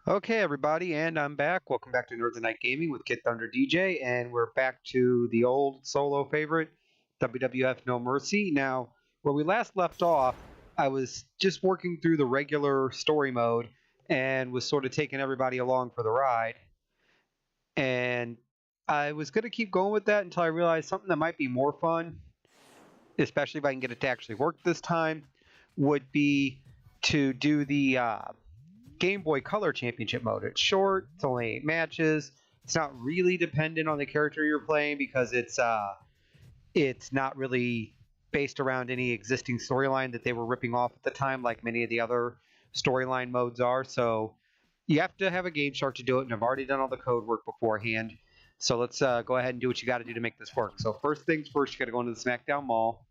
Okay, everybody, and I'm back. Welcome back to Nerds and Night Gaming with Kid Thunder DJ, and we're back to the old solo favorite, WWF No Mercy. Now, where we last left off, I was just working through the regular story mode and was sort of taking everybody along for the ride. And I was going to keep going with that until I realized something that might be more fun, especially if I can get it to actually work this time, would be to do the Game Boy Color Championship mode. It's short, it's only 8 matches. It's not really dependent on the character you're playing because it's not really based around any existing storyline that they were ripping off at the time, like many of the other storyline modes are. So you have to have a Game Shark to do it, and I've already done all the code work beforehand. So let's go ahead and do what you got to do to make this work. So first things first, you got to go into the SmackDown Mall.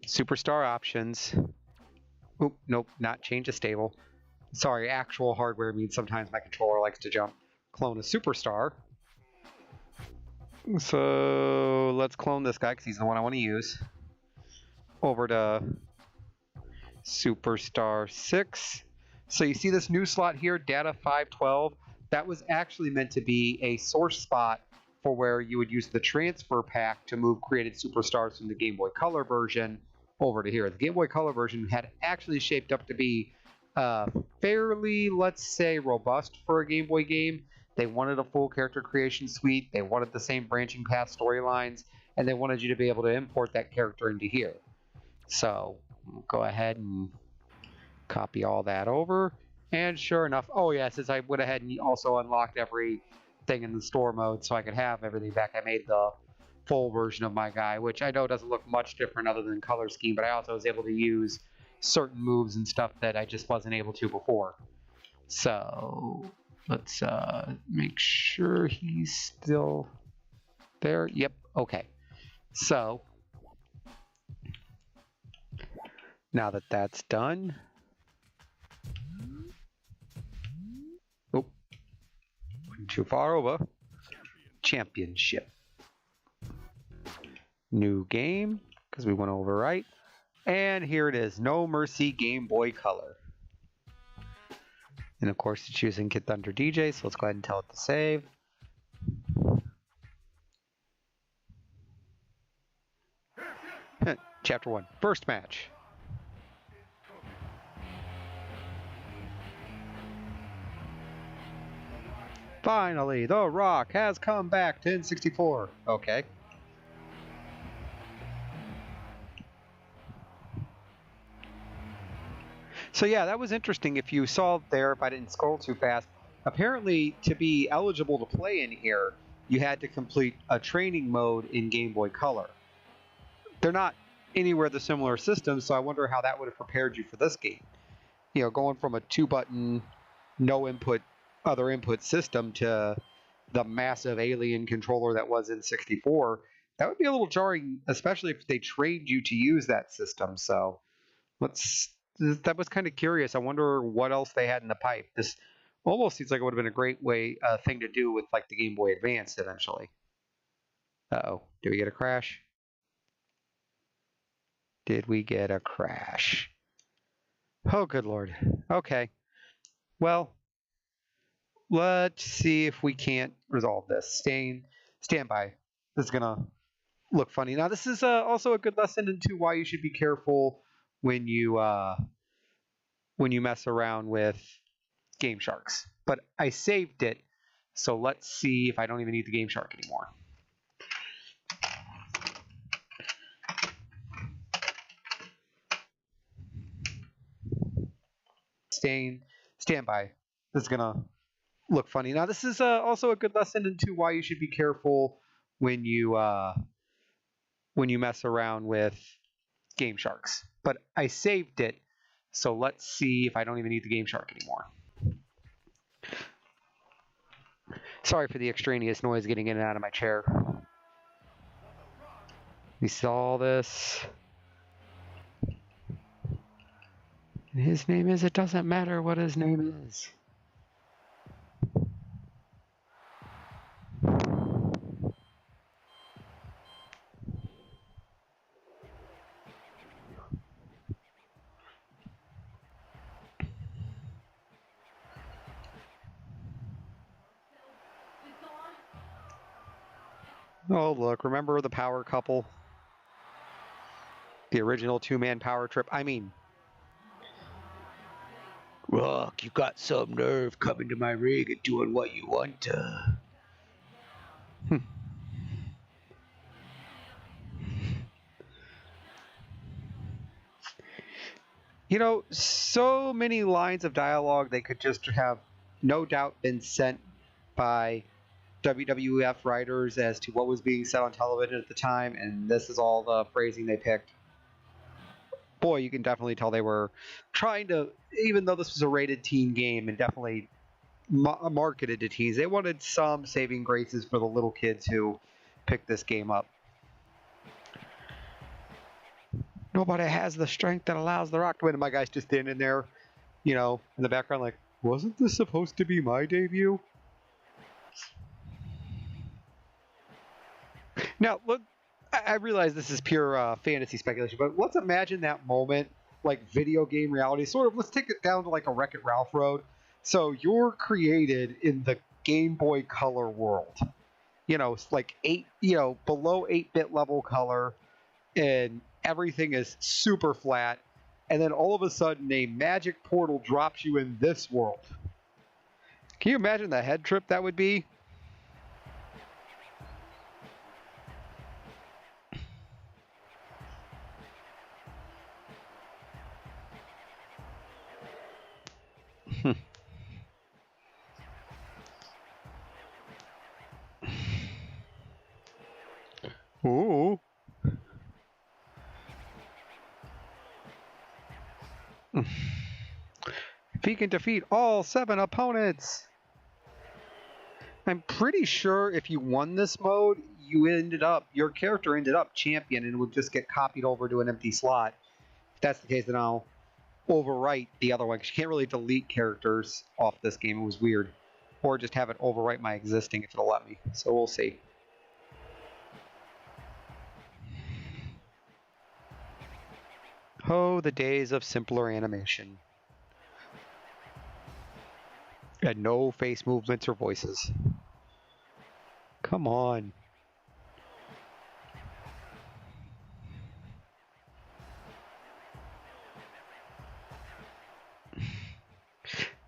Superstar options. Oop, nope, not change a stable. Sorry, actual hardware means sometimes my controller likes to jump. Clone a superstar. So let's clone this guy because he's the one I want to use. Over to Superstar 6. So you see this new slot here, Data 512. That was actually meant to be a source spot for where you would use the transfer pack to move created superstars from the Game Boy Color version over to here. The Game Boy Color version had actually shaped up to be fairly, let's say, robust for a Game Boy game. They wanted a full character creation suite, they wanted the same branching path storylines, and they wanted you to be able to import that character into here. So we'll go ahead and copy all that over, and sure enough, oh yeah, since I went ahead and also unlocked everything in the store mode so I could have everything back, I made the full version of my guy, which I know doesn't look much different other than color scheme, but I also was able to use certain moves and stuff that I just wasn't able to before. So let's make sure he's still there. Yep, okay. So now that that's done, oh, went too far over. Championship. New game, because we went over right. And here it is, No Mercy Game Boy Color. And of course it's using Kid Thunder DJ, so let's go ahead and tell it to save. Chapter 1, first match. Finally, The Rock has come back to N64. Okay. So yeah, that was interesting. If you saw there, if I didn't scroll too fast, apparently to be eligible to play in here, you had to complete a training mode in Game Boy Color. They're not anywhere the similar systems, so I wonder how that would have prepared you for this game. You know, going from a 2-button, no input, other input system to the massive alien controller that was in 64, that would be a little jarring, especially if they trained you to use that system. So that was kind of curious. I wonder what else they had in the pipe. This almost seems like it would have been a great thing to do with like the Game Boy Advance eventually. Uh-oh, did we get a crash? Did we get a crash? Oh, good Lord. Okay. Well, let's see if we can't resolve this. Stand by. This is gonna look funny. Now, this is also a good lesson into why you should be careful when you mess around with Game Sharks. But I saved it, so let's see if I don't even need the Game Shark anymore. Stand by. This is gonna look funny. Now, this is also a good lesson into why you should be careful when you mess around with Game Sharks. But I saved it, so let's see if I don't even need the Game Shark anymore. Sorry for the extraneous noise getting in and out of my chair. We saw this. His name is, it doesn't matter what his name is. Oh, look, remember the power couple? The original two-man power trip? I mean, Rock, you got some nerve coming to my rig and doing what you want to. You know, so many lines of dialogue they could just have no doubt been sent by WWF writers as to what was being said on television at the time, and this is all the phrasing they picked. Boy, you can definitely tell they were trying to, even though this was a rated teen game and definitely marketed to teens, they wanted some saving graces for the little kids who picked this game up. Nobody has the strength that allows the Rock to win. And my guy's just standing there, you know, in the background like, wasn't this supposed to be my debut? Now, look, I realize this is pure fantasy speculation, but let's imagine that moment, like video game reality, sort of, let's take it down to like a Wreck-It Ralph road. So you're created in the Game Boy Color world. You know, it's like below 8-bit level color, and everything is super flat, and then all of a sudden a magic portal drops you in this world. Can you imagine the head trip that would be? Ooh. If he can defeat all 7 opponents. I'm pretty sure if you won this mode, your character ended up champion and would just get copied over to an empty slot. If that's the case, then I'll overwrite the other one, because you can't really delete characters off this game. It was weird. Or just have it overwrite my existing if it'll let me. So we'll see. Oh, the days of simpler animation. And no face movements or voices. Come on.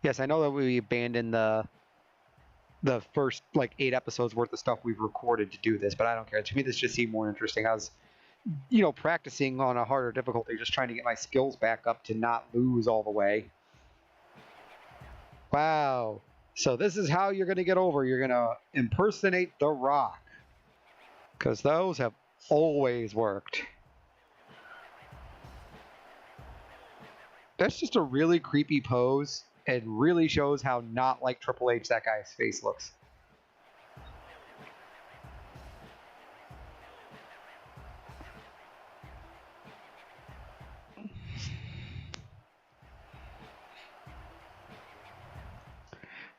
Yes, I know that we abandoned the first like 8 episodes worth of stuff we've recorded to do this, but I don't care. To me, this just seemed more interesting. I was, practicing on a harder difficulty, just trying to get my skills back up to not lose all the way. Wow. So this is how you're going to get over. You're going to impersonate The Rock. Because those have always worked. That's just a really creepy pose and really shows how not like Triple H that guy's face looks.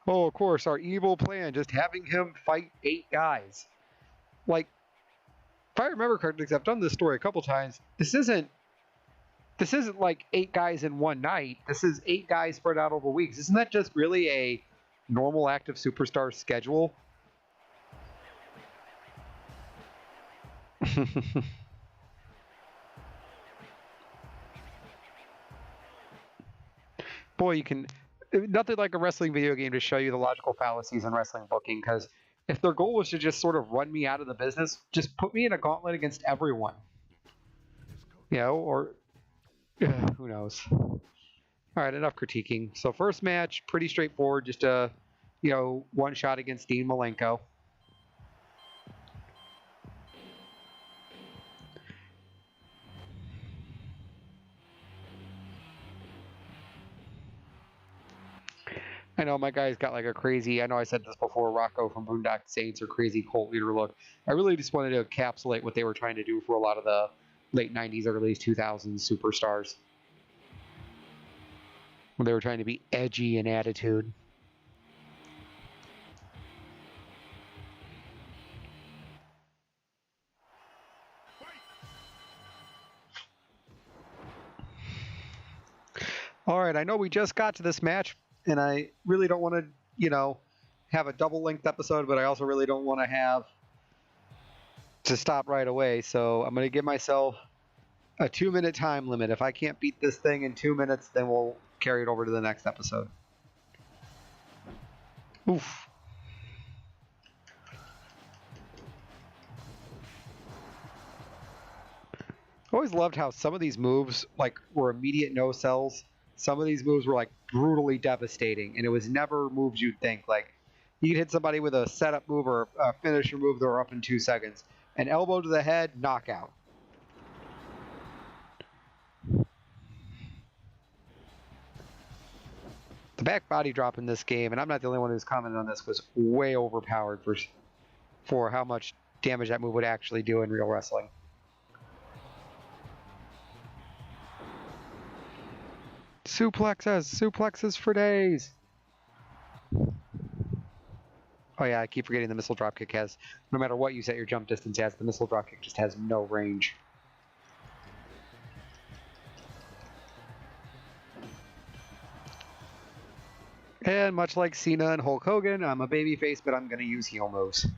Oh, of course, our evil plan, just having him fight 8 guys. Like, if I remember correctly, because I've done this story a couple times, this isn't like 8 guys in one night. This is 8 guys spread out over weeks. Isn't that just really a normal active superstar schedule? Boy, you can... Nothing like a wrestling video game to show you the logical fallacies in wrestling booking, because if their goal was to just sort of run me out of the business, just put me in a gauntlet against everyone. Or... who knows? All right, enough critiquing. So first match, pretty straightforward. Just a, one shot against Dean Malenko. I know my guy's got like a crazy, I know I said this before, Rocco from Boondock Saints or crazy cult leader look. I really just wanted to encapsulate what they were trying to do for a lot of the late 90s, early 2000s superstars. When they were trying to be edgy in attitude. All right, I know we just got to this match, and I really don't want to, have a double-length episode, but I also really don't want to have to stop right away, so I'm going to give myself a 2-minute time limit. If I can't beat this thing in 2 minutes, then we'll carry it over to the next episode. Oof. I always loved how some of these moves were immediate no sells. Some of these moves were brutally devastating, and it was never moves you'd think. Like you could hit somebody with a setup move or a finisher move that were up in 2 seconds. An elbow to the head, knockout. The back body drop in this game, and I'm not the only one who's commented on this, was way overpowered for how much damage that move would actually do in real wrestling. Suplexes for days. Oh yeah, I keep forgetting the missile dropkick has, no matter what you set your jump distance as, the missile dropkick just has no range. And much like Cena and Hulk Hogan, I'm a babyface, but I'm going to use heel moves.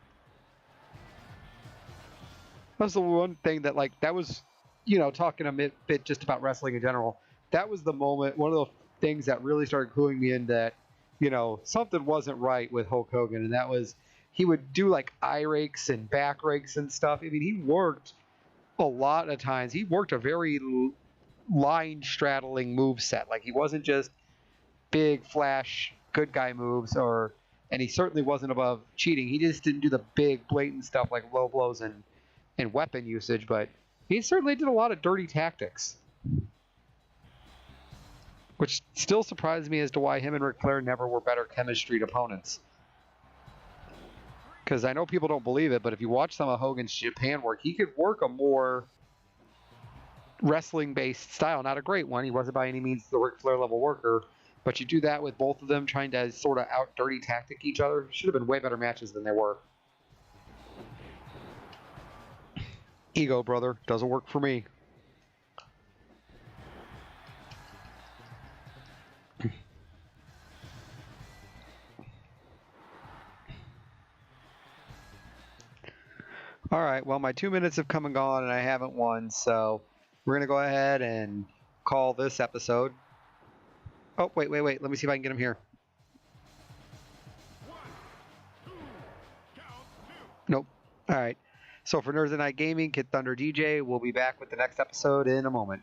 That's the one thing that was, talking a bit just about wrestling in general. That was the moment, one of the things that really started cluing me in that, something wasn't right with Hulk Hogan. And that was, he would do eye rakes and back rakes and stuff. I mean, he worked a lot of times. He worked a very line straddling move set. He wasn't just big flash good guy moves, and he certainly wasn't above cheating. He just didn't do the big blatant stuff like low blows and weapon usage, but he certainly did a lot of dirty tactics, which still surprised me as to why him and Ric Flair never were better chemistry opponents. Because I know people don't believe it, but if you watch some of Hogan's Japan work, he could work a more wrestling-based style. Not a great one. He wasn't by any means the Ric Flair level worker, but you do that with both of them trying to sort of out-dirty tactic each other. Should have been way better matches than they were. Ego, brother. Doesn't work for me. All right, well, my 2 minutes have come and gone, and I haven't won, so we're going to go ahead and call this episode. Oh, wait. Let me see if I can get him here. Nope. All right. So for Nerds of Night Gaming, Kid Thunder DJ, we'll be back with the next episode in a moment.